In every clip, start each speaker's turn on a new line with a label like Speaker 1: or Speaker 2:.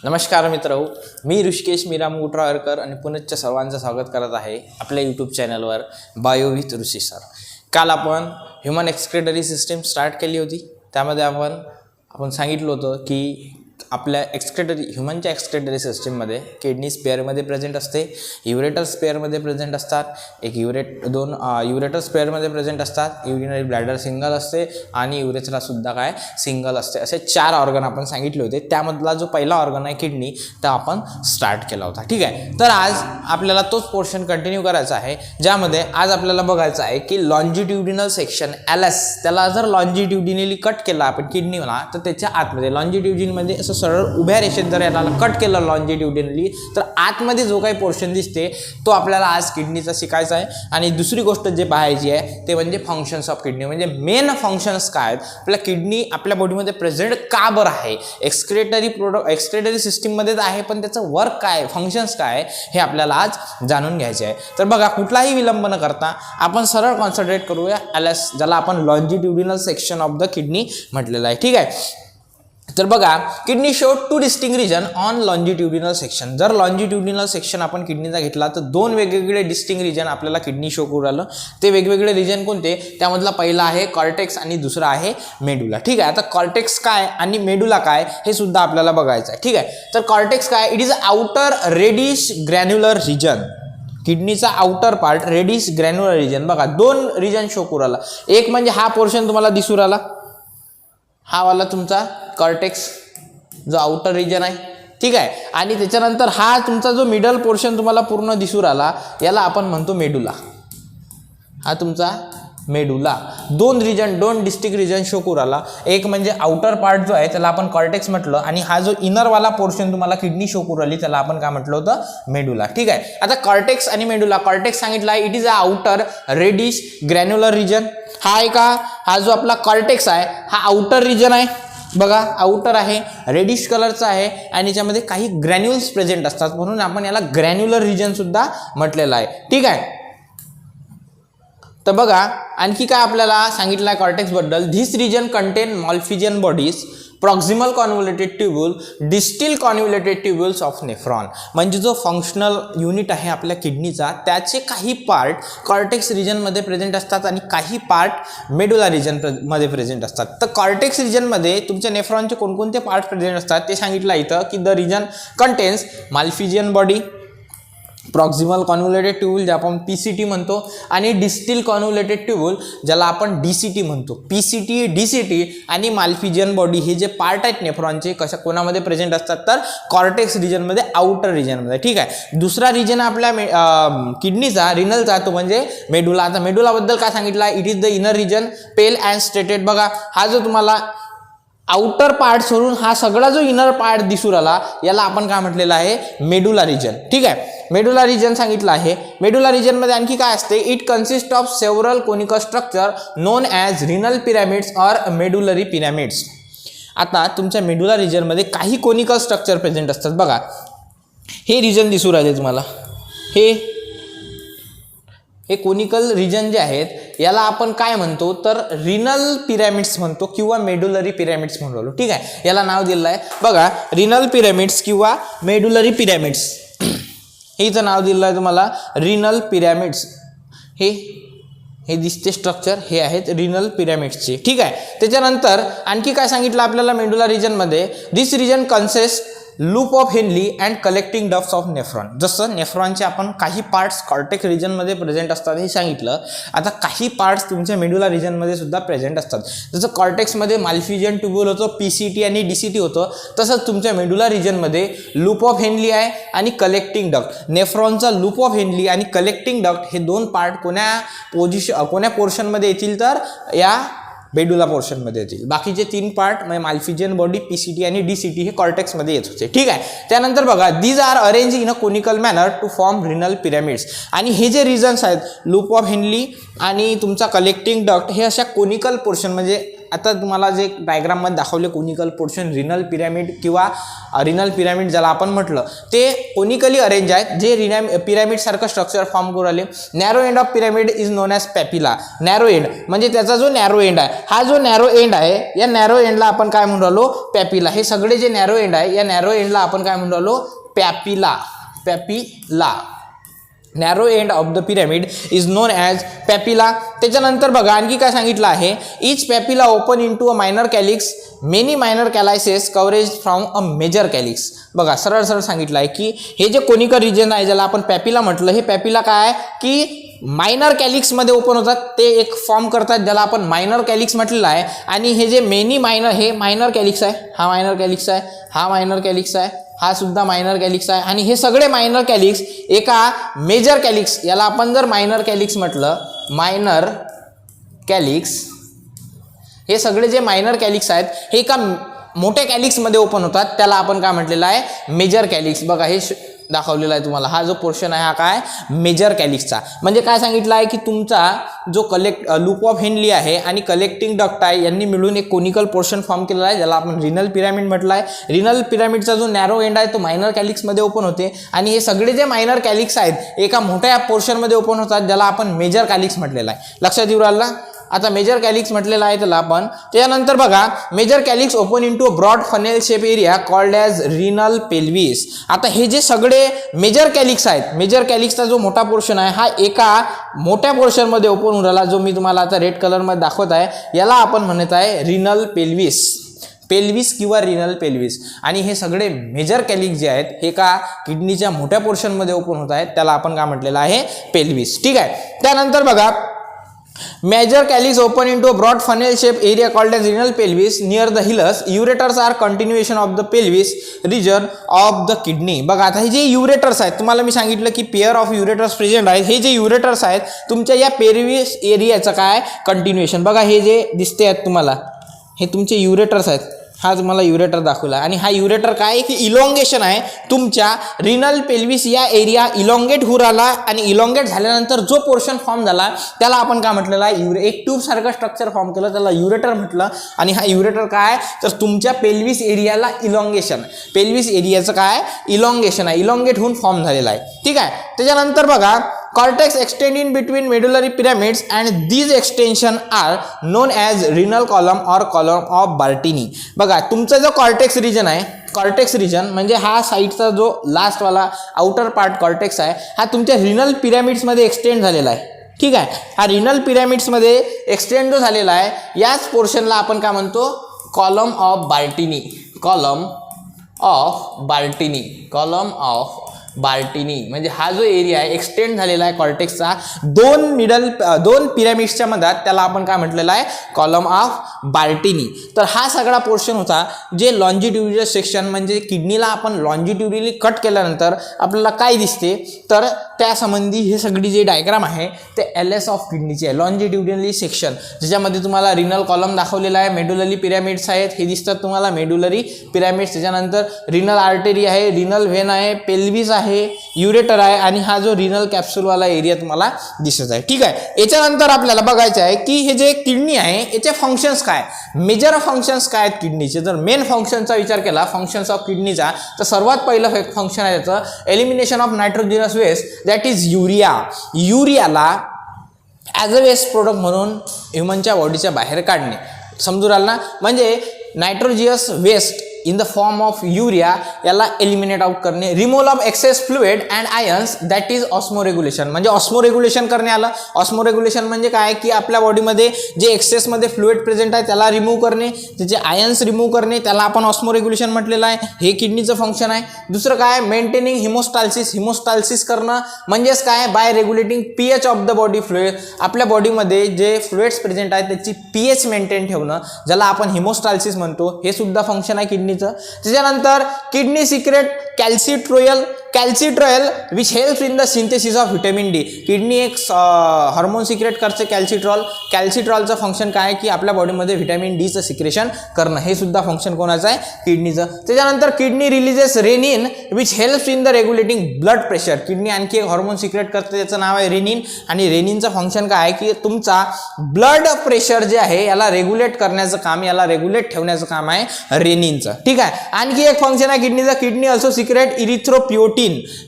Speaker 1: नमस्कार मित्रहो, मी ऋषिकेश मीराम गुटराळकर आणि पुनश्च सर्वांचं स्वागत करत आहे आपल्या यूट्यूब चॅनलवर बायो विथ ऋषी सर. काल आपण ह्युमन एक्सक्रेटरी सिस्टीम स्टार्ट केली होती. त्यामध्ये आपण सांगितलं होतं की आपल्या ह्युमनच्या एक्सक्रेटरी सिस्टीममध्ये किडनी स्पेअरमध्ये प्रेझेंट असते, युरेटर स्पेअरमध्ये प्रेझेंट असतात, दोन युरेटर स्पेअरमध्ये प्रेझेंट असतात, युरिनरी ब्लॅडर सिंगल असते आणि युरेथ्रासुद्धा काय सिंगल असते. असे 4 ऑर्गन आपण सांगितले होते. त्यामधला जो पहिला ऑर्गन आहे किडनी, तर आपण स्टार्ट केला होता. ठीक आहे, तर आज आपल्याला तोच पोर्शन कंटिन्यू करायचा आहे, ज्यामध्ये आज आपल्याला बघायचं आहे की लॉन्जिट्युडिनल सेक्शन LS, त्याला जर लॉन्जिट्युडिनली कट केला आपण किडनीला, तर त्याच्या आतमध्ये लॉन्जिट्युडिनमध्ये असं सरळ उभ्या रेषेत जर याला कट केलं लॉन्जिट्युडिनली, तर आतमध्ये जो काही पोर्शन दिसते तो आपल्याला आज किडनीचा शिकायचा आहे. आणि दुसरी गोष्ट जे पाहायची आहे ते म्हणजे फंक्शन्स ऑफ किडनी, म्हणजे मेन फंक्शन्स काय आहेत, आपल्या किडनी आपल्या बॉडीमध्ये प्रेझेंट का बरं आहे, एक्सक्रेटरी सिस्टीममध्ये आहे, पण त्याचं वर्क काय, फंक्शन्स काय हे आपल्याला आज जाणून घ्यायचे आहे. तर बघा, कुठलाही विलंब न करता आपण सरळ कॉन्सन्ट्रेट करूया LS, ज्याला आपण longitudinal section of the kidney म्हटलेलं आहे. ठीक आहे, तर बघा, kidney show 2 distinct region on longitudinal section. जर लॉन्जिट्युडिनल सेक्शन आपण किडनीचा घेतला तर 2 वेगवेगळे डिस्टिंक्ट रिजन आपल्याला किडनी शो करू राहिलं. ते वेगवेगळे रिजन कोणते, त्यामधला पहिला आहे कॉर्टेक्स आणि दुसरा आहे मेडुला. ठीक आहे, आता कॉर्टेक्स काय आणि मेडुला काय हे सुद्धा आपल्याला बघायचं आहे. ठीक आहे, तर कॉर्टेक्स काय, it is outer reddish granular region. किडनीचा outer part reddish granular region. बघा, 2 रिजन शो करू राहिला. एक म्हणजे हा पोर्शन तुम्हाला दिसू राहिला, हा वाला तुमचा कॉर्टेक्स जो आउटर रिजन आहे. ठीक आहे, आणि त्याच्यानंतर हा तुमचा जो मिडल पोर्शन तुम्हाला पूर्ण दिसू राहिला, याला आपण म्हणतो मेडुला. हा तुमचा मेडुला. 2 डिस्टिंक्ट रिजन शो करू राहिला. एक म्हणजे आउटर पार्ट जो आहे त्याला आपण कॉर्टेक्स म्हटलं, आणि हा जो इनरवाला पोर्शन तुम्हाला किडनी शो करू राहिली त्याला आपण काय म्हटलं होतं, मेडुला. ठीक आहे, आता कॉर्टेक्स आणि मेडुला. कॉर्टेक्स सांगितलं आहे, it is a outer reddish granular region. हा आहे का, हा जो आपला कॉर्टेक्स आहे हा आउटर रिजन आहे. बघा, आउटर आहे, रेडिश कलरचा आहे, आणि याच्यामध्ये काही ग्रॅन्युल्स प्रेझेंट असतात, म्हणून आपण याला ग्रॅन्युलर रिजन सुद्धा म्हटलेलं आहे. ठीक आहे, तर बघा आणखी काय आपल्याला सांगितलं आहे कॉर्टेक्स बद्दल. This region contain malpighian bodies, proximal convoluted tubule, distal convoluted tubules of nephron. म्हणजे जो फंक्शनल युनिट आहे आपल्या किडनीचा, त्याचे काही पार्ट कॉर्टेक्स रिजनमध्ये प्रेझेंट असतात आणि काही पार्ट मेडुला रिजनमध्ये प्रेझेंट असतात. तर कॉर्टेक्स रिजनमध्ये तुमच्या नेफ्रॉनचे कोणकोणते पार्ट प्रेझेंट असतात ते सांगितलं इथं की the region contains malpighian body, proximal convoluted tubule ज्याला आपण PCT म्हणतो, आणि डिस्टिल कॉन्व्होल्युटेड ट्यूब्यूल ज्याला आपण DCT म्हणतो. PCT, DCT आणि मॉल्फिजियन बॉडी हे जे पार्ट आहेत नेफ्रॉनचे कोणामध्ये प्रेझेंट असतात, तर कॉर्टेक्स रिजनमध्ये, आउटर रिजनमध्ये. ठीक आहे, दुसरा रिजन आपल्या किडनीचा रिनलचा तो म्हणजे मेडुला. आता मेडुलाबद्दल काय सांगितलं आहे, it is the inner region, pale and striated. बघा, हा जो तुम्हाला आउटर पार्ट सोडून हा सगळा जो इनर पार्ट दिसू राहिला याला आपण काय म्हटलेलं आहे, मेडुला रिजन. ठीक आहे, मेडुला रिजन सांगितलं आहे. मेडुला रिजनमध्ये आणखी काय असते, it consist of several conical structure non as renal pyramids or medullary pyramids. आता तुमच्या मेडुला रिजनमध्ये काही कोनिकल स्ट्रक्चर प्रेझेंट असतात. बघा, हे रिजन दिसू राहिले तुम्हाला, हे कोनिकल रिजन जे आहेत याला आपण काय म्हणतो, तर रिनल पिरॅमिड्स म्हणतो किंवा मेडुलरी पिरॅमिड्स म्हणतो. ठीक आहे, याला नाव दिलेलं आहे. बघा, रिनल पिरॅमिड्स किंवा मेडुलरी पिरॅमिड्स हेचं नाव दिलेलं आहे तुम्हाला, रिनल पिरॅमिड्स. हे दिसते स्ट्रक्चर, हे आहेत रिनल पिरॅमिड्सचे. ठीक आहे, त्याच्यानंतर आणखी काय सांगितलं आपल्याला मेडुला रिजनमध्ये, this region consist loop of Henle and collecting ducts of nephron. जसं नेफ्रॉनचे आपण काही पार्ट्स कॉर्टेक्स रिजनमध्ये प्रेझेंट असतात हे सांगितलं, आता काही पार्ट्स तुमच्या मेडुला रिजनमध्ये सुद्धा प्रेझेंट असतात. जसं कॉर्टेक्समध्ये मॉल्फिजियन ट्यूब्यूल होतं, PCT आणि DCT होतं, तसंच तुमच्या मेडुला रिजनमध्ये लूप ऑफ हेनली आहे आणि कलेक्टिंग डक्ट. नेफ्रॉनचा लूप ऑफ हेनली आणि कलेक्टिंग डक्ट हे 2 पार्ट कोण्या पोर्शनमध्ये येतील, तर या मेडुला पोर्शनमध्ये येतील. बाकीचे 3 पार्ट म्हणजे मॉल्फिजियन बॉडी, PCT आणि DCT हे कॉर्टेक्समध्ये येत होते. ठीक आहे, त्यानंतर बघा, these are arrange in a conical manner to form renal pyramids. आणि हे जे रिजन्स आहेत, लूप ऑफ हेनली आणि तुमचा कलेक्टिंग डक्ट, हे अशा कोनिकल पोर्शन म्हणजे आता तुम्हाला जे डायग्राममध्ये दाखवले कोनिकल पोर्शन रिनल पिरॅमिड किंवा रिनल पिरॅमिड ज्याला आपण म्हटलं ते कोनिकली अरेंज आहेत, जे पिरॅमिड सारखं स्ट्रक्चर फॉर्म करू आले. Narrow end of pyramid is known as papilla. Narrow end म्हणजे त्याचा जो नॅरो एंड आहे, हा जो नॅरो एंड आहे या नॅरो एंडला आपण काय म्हणून राहिलो, पॅपिला. हे सगळे जे नॅरो एंड आहे या नॅरो एंडला आपण काय म्हणून राहिलो, papilla. Papilla. Narrow end of the pyramid is known as papilla. त्याच्यानंतर बघा आणखी काय सांगितलं आहे, each papilla open into a minor calyx, many minor calyces coverage from a major calyx. बघा सरळ सरळ सांगितलं आहे की हे जे कोनिकल रिजन आहे ज्याला आपण पॅपिला म्हटलं, हे पॅपिला काय आहे की मायनर कॅलिक्समध्ये ओपन होतात, ते एक फॉर्म करतात ज्याला आपण मायनर कॅलिक्स म्हटलेलं आहे. आणि हे जे मेनी मायनर, हे मायनर कॅलिक्स आहे, हा मायनर कॅलिक्स आहे, हा मायनर कॅलिक्स आहे, हा सुद्धा मायनर कॅलिक्स आहे. आणि हे सगळे मायनर कॅलिक्स एका मेजर कॅलिक्स, याला आपण जर मायनर कॅलिक्स म्हटलं, मायनर कॅलिक्स, हे सगळे जे मायनर कॅलिक्स आहेत हे एका मोठ्या कॅलिक्समध्ये ओपन होतात, त्याला आपण काय म्हटलेलं आहे, मेजर कॅलिक्स. बघा हे दाखवलेला आहे तुम्हाला, हा जो पोर्शन आहे हा काय, मेजर कॅलिक्सचा. म्हणजे काय सांगितलं आहे की तुमचा जो लूप ऑफ हेनली आहे आणि कलेक्टिंग डक्ट आहे यांनी मिळून एक कोनिकल पोर्शन फॉर्म केलेला आहे ज्याला आपण रिनल पिरॅमिड म्हटलं आहे. रिनल पिरॅमिडचा जो नॅरो एंड आहे तो मायनर कॅलिक्समध्ये ओपन होते आणि हे सगळे जे मायनर कॅलिक्स आहेत एका मोठ्या पोर्शनमध्ये ओपन होतात ज्याला आपण मेजर कॅलिक्स म्हटलेलं आहे. लक्षात येऊ राहिलं. आता मेजर कॅलिक्स म्हटलेलं आहे त्याला आपण. त्यानंतर बघा major calyx open into a broad funnel shape area called as renal pelvis. आता हे जे सगळे मेजर कॅलिक्स आहेत, मेजर कॅलिक्सचा जो मोठा पोर्शन आहे हा एका मोठ्या पोर्शनमध्ये ओपन होऊन राहिला, जो मी तुम्हाला आता रेड कलरमध्ये दाखवत आहे, याला आपण म्हणत आहे रिनल पेल्विस. पेल्विस किंवा रिनल पेल्विस. आणि हे सगळे मेजर कॅलिक्स जे आहेत हे का किडनीच्या मोठ्या पोर्शनमध्ये ओपन होत आहेत, त्याला आपण काय म्हटलेलं आहे, पेल्विस. ठीक आहे. त्यानंतर बघा major calyx open into a broad funnel shaped area called as renal pelvis near the hilus. Ureters are continuation of the pelvis region of the kidney. बघा आता हे जे युरेटर्स आहेत, तुम्हाला मी सांगितलं की पेअर ऑफ युरेटर्स प्रेझेंट आहेत. हे जे युरेटर्स आहेत तुमच्या या पेल्विस एरियाचं काय कंटिन्युएशन. बघा हे जे दिसते आहेत तुम्हाला, हे तुमचे युरेटर्स आहेत. हा तुम्हाला युरेटर दाखवला आणि हा युरेटर काय की इलॉंगेशन आहे तुमच्या रिनल पेल्विस या एरिया इलॉंगेट होऊ राहिला आणि इलॉंगेट झाल्यानंतर जो पोर्शन फॉर्म झाला त्याला आपण काय म्हटलेलं आहे, एक ट्यूब सारखं स्ट्रक्चर फॉर्म केलं त्याला युरेटर म्हटलं. आणि हा युरेटर काय तर तुमच्या पेल्विस एरियाला इलॉंगेशन, पेल्विस एरियाचं काय इलॉंगेशन आहे, इलॉंगेट होऊन फॉर्म झालेला आहे. ठीक आहे. त्याच्यानंतर बघा cortex extend in between medullary pyramids and these extension are known as renal column or column of Bartini. बघा तुमचा जो कॉर्टेक्स रिजन आहे, कॉर्टेक्स रिजन म्हणजे हा साईडचा जो लास्टवाला आउटर पार्ट कॉर्टेक्स आहे हा तुमच्या रिनल पिरॅमिड्समध्ये एक्सटेंड झालेला आहे. ठीक आहे. हा रिनल पिरॅमिड्समध्ये एक्सटेंड जो झालेला आहे याच पोर्शनला आपण काय म्हणतो, column of Bartini. Column of Bartini. Column of Bartini म्हणजे हा जो एरिया आहे एक्सटेंड झालेला आहे कॉर्टेक्सचा दोन पिरॅमिड्सच्या मधात, त्याला आपण काय म्हटलेलं आहे, कॉलम ऑफ बार्टिनी. तर हा सगळा पोर्शन होता जे लॉन्जिट्युडिनल सेक्शन, म्हणजे किडनीला आपण लॉन्जिट्युडिनली कट केल्यानंतर आपल्याला काय दिसते तर त्यासंबंधी हे सगळी जे डायग्राम आहे ते एलएस ऑफ किडनीची आहे, लॉन्जिट्युडिनली सेक्शन, ज्याच्यामध्ये तुम्हाला रिनल कॉलम दाखवलेला आहे, मेडुलरी पिरॅमिड्स आहेत हे दिसतात तुम्हाला, मेडुलरी पिरॅमिड्स. त्याच्यानंतर रिनल आर्टरी आहे, रिनल व्हेन आहे, पेल्विस आहे, युरेटर आहे आणि हा जो रिनल कॅप्सूलवाला एरिया तुम्हाला दिसत आहे. ठीक आहे. याच्यानंतर आपल्याला बघायचं आहे की हे जे किडनी आहे याचे फंक्शन्स काय, मेजर फंक्शन्स काय आहेत किडनीचे. जर मेन फंक्शनचा विचार केला फंक्शन्स ऑफ किडनीचा तर सर्वात पहिलं फंक्शन आहे त्याचं elimination of nitrogenous waste, that is urea. युरियाला ॲज अ वेस्ट प्रोडक्ट म्हणून ह्युमनच्या बॉडीच्या बाहेर काढणे. समजून राहिलं ना. म्हणजे nitrogenous waste in the form of urea याला एलिमिनेट आउट करणे. Removal of excess fluid and ions, that is osmoregulation. म्हणजे ऑस्मोरेग्युलेशन करणे आलं. ऑस्मोरेग्युलेशन म्हणजे काय की आपल्या बॉडीमध्ये जे एक्सेसमध्ये फ्लुइड प्रेझेंट आहे त्याला रिमूव्ह करणे, त्याचे आयन्स रिमूव्ह करणे, त्याला आपण ऑस्मोरेग्युलेशन म्हटलेलं आहे. हे किडनीचं फंक्शन आहे. दुसरं काय मेंटेनिंग हिमोस्टाल्सिस. हिमोस्टाल्सिस करणं म्हणजेच काय by regulating pH of the body fluid. आपल्या बॉडीमध्ये जे फ्लुइड्स प्रेझेंट आहेत त्याची पीएच मेंटेन ठेवणं ज्याला आपण हिमोस्टाल्सिस म्हणतो, हे सुद्धा फंक्शन आहे किडनी. त्याच्यानंतर kidney secrete calcitriol. Calcitriol which helps in the synthesis of vitamin D. Kidney एक हार्मोन सिक्रेट करते कॅल्सिट्रॉल. कॅल्सिट्रॉलचं फंक्शन काय आहे की आपल्या बॉडीमध्ये व्हिटॅमिन डीचं सिक्रेशन करणं, हे सुद्धा फंक्शन कोणाचं आहे, किडनीचं. त्याच्यानंतर kidney releases renin which helps in the regulating blood pressure. Kidney आणखी एक हार्मोन सिक्रेट करते, त्याचं नाव आहे रेनिन. आणि रेनिनचं फंक्शन काय आहे की तुमचा ब्लड प्रेशर जे आहे याला रेग्युलेट करण्याचं काम, याला रेग्युलेट ठेवण्याचं काम आहे रेनिनचं. ठीक आहे. आणखी एक फंक्शन आहे किडनीचं. Kidney also secrete erythropoietin.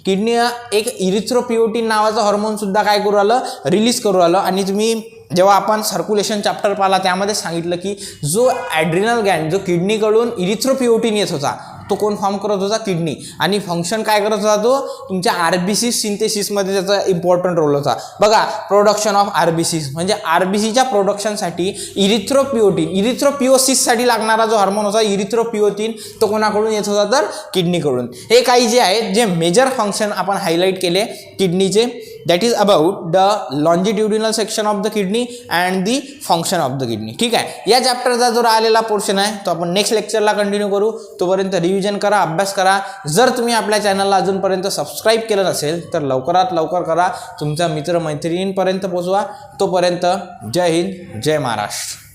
Speaker 1: Kidney एक इरिथ्रोपियोटिन नावाचं हार्मोन सुद्धा काय करू आलं, रिलीज करू आलं. आणि तुम्ही जेव्हा आपण सर्क्युलेशन चॅप्टर पाहिला त्यामध्ये सांगितलं की जो ॲड्रिनल गॅन्ड जो किडनीकडून इरिथ्रोपियोटिन येत होता तो कोण फॉर्म करत होता, किडनी. आणि फंक्शन काय करत होता तो, तुमच्या आरबीसी सिंथेसिसमध्ये त्याचा इम्पॉर्टंट रोल होता. बघा, प्रोडक्शन ऑफ आरबीसी म्हणजे आरबीसीच्या प्रोडक्शनसाठी इरिथ्रोपिओसिससाठी लागणारा जो हार्मोन होता इरिथ्रोपियोटिन तो कोणाकडून येत होता, तर किडनीकडून. हे काही जे आहेत जे मेजर फंक्शन आपण हायलाईट केले किडनीचे, that is about the longitudinal section of the kidney and the function of the kidney. ठीक आहे. या चॅप्टरचा जो राहिलेला पोर्शन आहे तो आपण नेक्स्ट लेक्चरला कंटिन्यू करू. तोपर्यंत रिव्हिजन करा, अभ्यास करा. जर तुम्ही आपल्या चॅनलला अजूनपर्यंत सबस्क्राईब केलं नसेल तर लवकरात लवकर करा, तुमच्या मित्रमैत्रिणींपर्यंत पोहोचवा. तोपर्यंत जय हिंद, जय महाराष्ट्र.